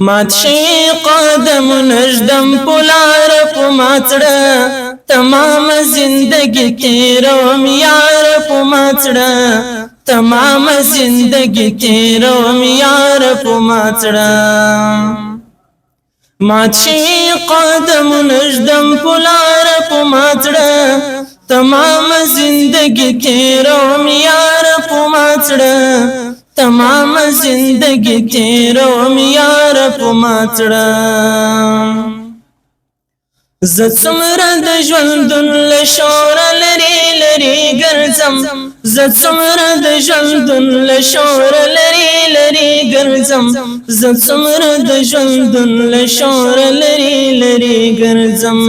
مات شي قدم نجدم پلار په ماتړه تمام زندگی تیروم یار په ماتړه تمام زندگی تیروم یار په ماتړه مات شي قدم نجدم پلار په ماتړه تمام زندگی تیروم یار په ماتړه تمام زندگی تیروم یار په ماتړه زه څومره د ژوندون له شوره لرې لرې ګرځم زه څومره د ژوندون له شوره لرې لرې ګرځم زه څومره د ژوندون له شوره لرې لرې ګرځم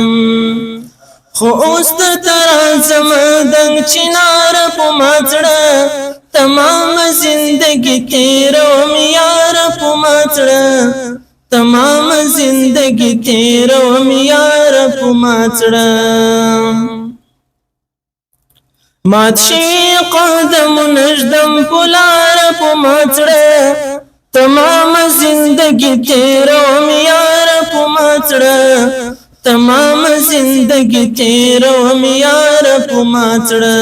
خو اوس درته راځم دنګ چنار په ماتړه تمام زندگی تیروم یار په ماتړه تمام زندگی تیروم یار په ماتړه مات شي قدم نجدم پلار په ماتړه تمام زندگی تیروم یار په ماتړه تمام زندگی تیروم یار په ماتړه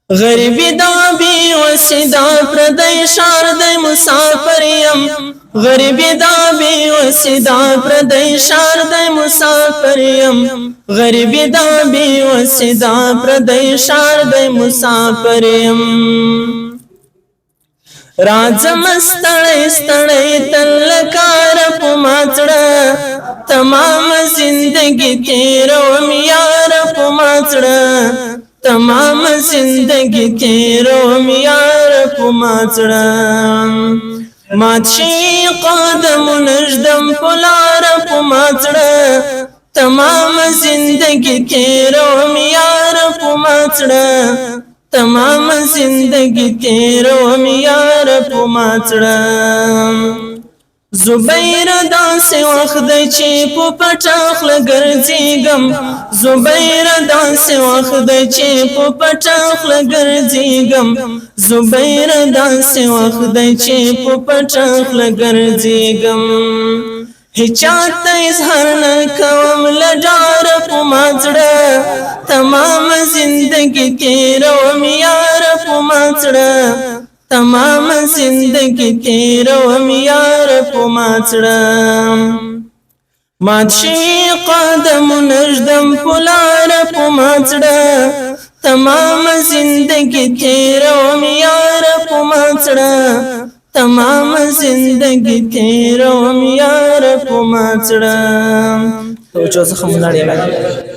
غریبی دا بی وسیدا پردی شار دی مسافر یم غریبی دا بی وسیدا پردی شار دی مسافر یم غریبی دا بی وسیدا پردی شار دی مسافر یم راځم ستړی ستړی تل کار په ماتړه تمام زندگی تیروم یار په ماتړه تمام زندگی تیروم یار په ماتړه مات شي قدم نجدم پلار په ماتړه تمام زندگی تیروم یار په ماتړه تمام زندگی تیروم یار په ماتړه زبیر داسې وخت دی چې په پټه خوله ګرځېږم زبیر داسې وخت دی چې په پټه خوله ګرځېږم زبیر داسې وخت دی چې په پټه خوله ګرځېږم هیچا ته اظهار نه کوم له ډاره په ماتړه تمام زندگی تیروم یار په ماتړه تمام زندگی تیروم یار په ماتړه مات شي قدم نجدم پلار په ماتړه تمام زندگی تیروم یار په ماتړه تمام زندگی تیروم یار په ماتړه تو چا څه خمنړی